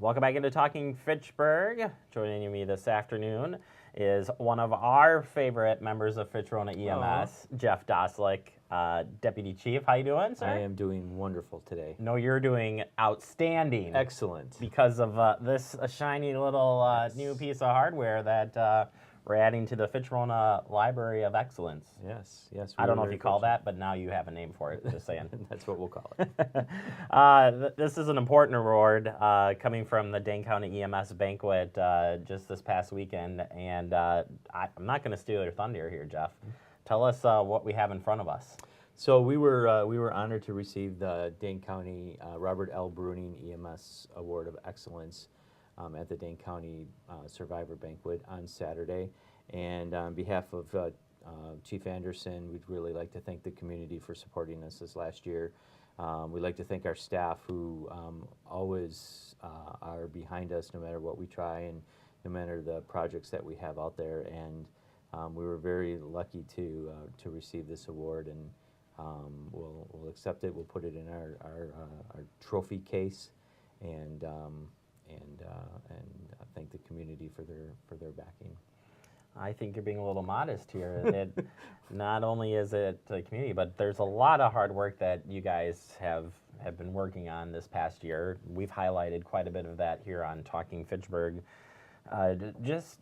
Welcome back into Talking Fitchburg. Joining me this afternoon is one of our favorite members of Fitch-Rona EMS, Jeff Doslick, Deputy Chief. How you doing, sir? I am doing wonderful today. No, you're doing outstanding. Excellent. Because of this shiny little new piece of hardware that we're adding to the Fitch-Rona Library of Excellence. Yes, yes. I don't know if you call that, but now you have a name for it, just saying. That's what we'll call it. This is an important award coming from the Dane County EMS banquet just this past weekend, and I'm not going to steal your thunder here, Jeff. Tell us what we have in front of us. So we were honored to receive the Dane County Robert L. Bruning EMS Award of Excellence at the Dane County Survivor Banquet on Saturday. And on behalf of Chief Anderson, we'd really like to thank the community for supporting us this last year. We'd like to thank our staff who always are behind us no matter what we try and no matter the projects that we have out there. And we were very lucky to receive this award, and we'll accept it. We'll put it in our trophy case, and thank the community for their backing. I think you're being a little modest here. Not only is it the community, but there's a lot of hard work that you guys have been working on this past year. We've highlighted quite a bit of that here on Talking Fitchburg. Just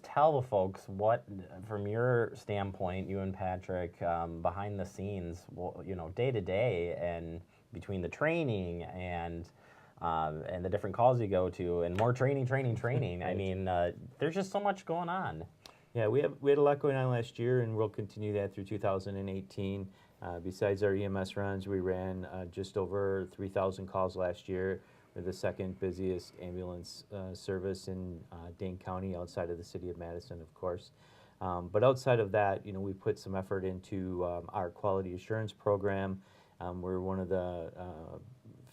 tell the folks what, from your standpoint, you and Patrick, behind the scenes, day to day, and between the training and the different calls you go to, and more training. Right. I mean, there's just so much going on. Yeah, we had a lot going on last year, and we'll continue that through 2018. Besides our EMS runs, we ran just over 3,000 calls last year. We're the second busiest ambulance service in Dane County, outside of the city of Madison, of course. But outside of that, we put some effort into our quality assurance program. We're one of the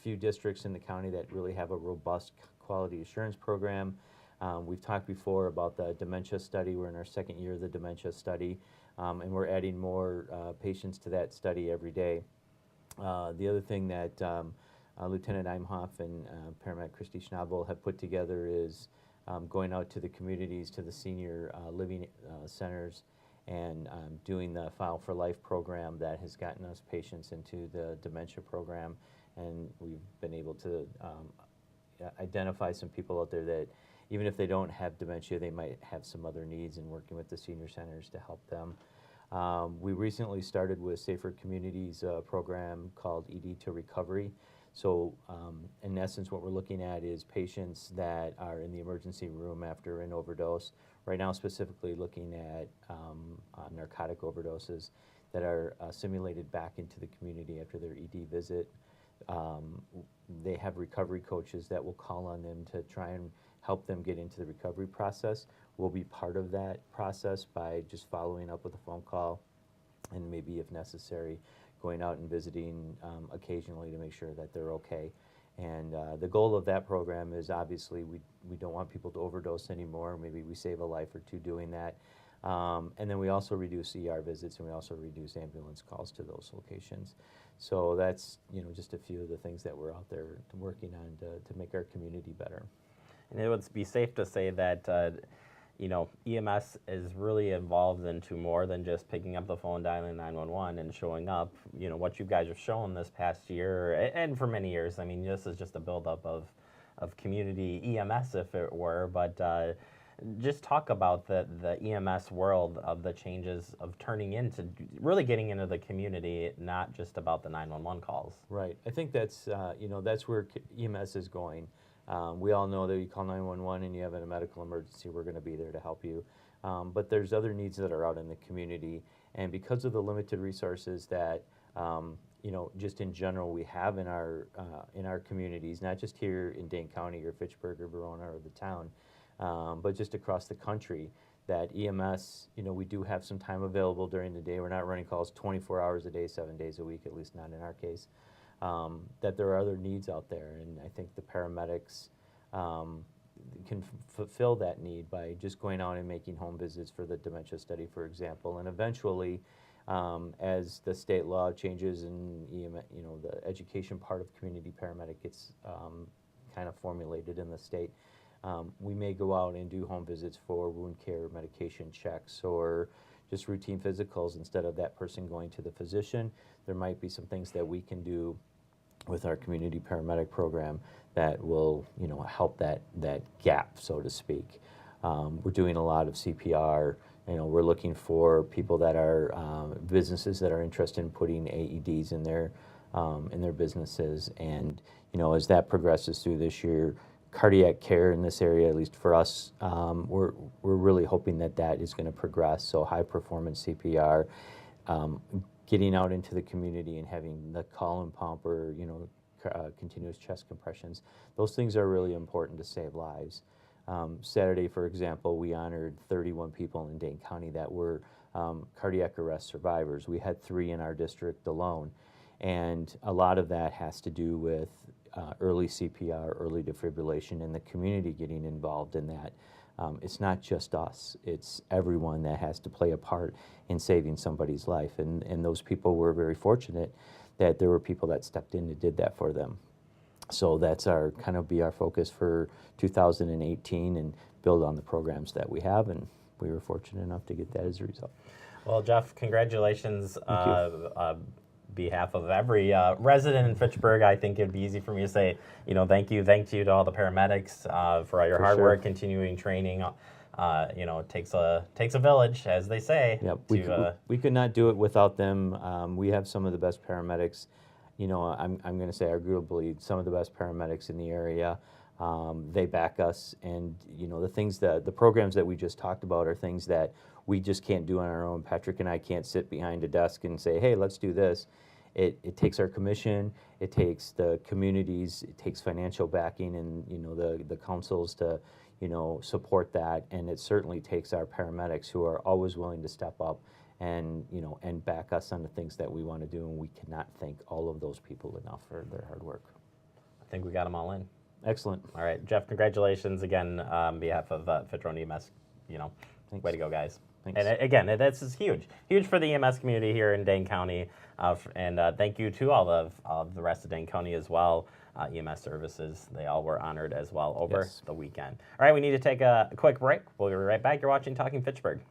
few districts in the county that really have a robust quality assurance program. We've talked before about the dementia study. We're in our second year of the dementia study, and we're adding more patients to that study every day. The other thing that Lieutenant Imhoff and Paramedic Christy Schnabel have put together is going out to the communities, to the senior living centers, and doing the File for Life program that has gotten us patients into the dementia program. And we've been able to identify some people out there that, even if they don't have dementia, they might have some other needs, and working with the senior centers to help them. We recently started with Safer Communities program called ED to Recovery. So in essence, what we're looking at is patients that are in the emergency room after an overdose. Right now, specifically looking at narcotic overdoses that are simulated back into the community after their ED visit. They have recovery coaches that will call on them to try and help them get into the recovery process. We'll be part of that process by just following up with a phone call, and maybe, if necessary, going out and visiting occasionally to make sure that they're okay. And the goal of that program is, obviously, we don't want people to overdose anymore. Maybe we save a life or two doing that. And then we also reduce ER visits, and we also reduce ambulance calls to those locations. So that's just a few of the things that we're out there working on to make our community better. And it would be safe to say that EMS is really involved into more than just picking up the phone, dialing 911, and showing up. What you guys have shown this past year, and for many years. I mean, this is just a buildup of community EMS, if it were. But just talk about the EMS world, of the changes of turning into really getting into the community, not just about the 911 calls. Right. I think that's that's where EMS is going. We all know that you call 911 and you have a medical emergency, we're going to be there to help you. But there's other needs that are out in the community, and because of the limited resources that just in general we have in our communities, not just here in Dane County or Fitchburg or Verona or the town, but just across the country, that EMS, we do have some time available during the day. We're not running calls 24 hours a day, 7 days a week, at least not in our case. That there are other needs out there, and I think the paramedics can fulfill that need by just going out and making home visits for the dementia study, for example. And eventually, as the state law changes and the education part of community paramedic gets kind of formulated in the state. We may go out and do home visits for wound care, medication checks, or just routine physicals instead of that person going to the physician. There might be some things that we can do with our community paramedic program that will, help that gap, so to speak. We're doing a lot of CPR. We're looking for people that are businesses that are interested in putting AEDs in their businesses. And as that progresses through this year, cardiac care in this area, at least for us, we're really hoping that is going to progress. So high performance CPR, getting out into the community and having the call and pump or continuous chest compressions. Those things are really important to save lives. Saturday, for example, we honored 31 people in Dane County that were cardiac arrest survivors. We had 3 in our district alone. And a lot of that has to do with early CPR, early defibrillation, and the community getting involved in that. It's not just us, it's everyone that has to play a part in saving somebody's life. And those people were very fortunate that there were people that stepped in and did that for them. So that's our focus for 2018 and build on the programs that we have, and we were fortunate enough to get that as a result. Well, Jeff, congratulations. Thank you. Behalf of every resident in Fitchburg, I think it'd be easy for me to say, thank you to all the paramedics for all your hard work, continuing training. It takes a village, as they say. Yep. We could not do it without them. We have some of the best paramedics. I'm going to say arguably some of the best paramedics in the area. They back us, and the programs that we just talked about are things that we just can't do on our own. Patrick and I can't sit behind a desk and say, hey, let's do this. It takes our commission, it takes the communities, it takes financial backing, and the councils to support that, and it certainly takes our paramedics who are always willing to step up and back us on the things that we want to do, and we cannot thank all of those people enough for their hard work. I think we got them all in. Excellent. All right, Jeff, congratulations again on behalf of Fitchburg EMS. Thanks. Way to go, guys. Thanks. And again, this is huge for the EMS community here in Dane County, and thank you to all of the rest of Dane County as well. EMS services, they all were honored as well over the weekend. All right, we need to take a quick break. We'll be right back. You're watching Talking Fitchburg.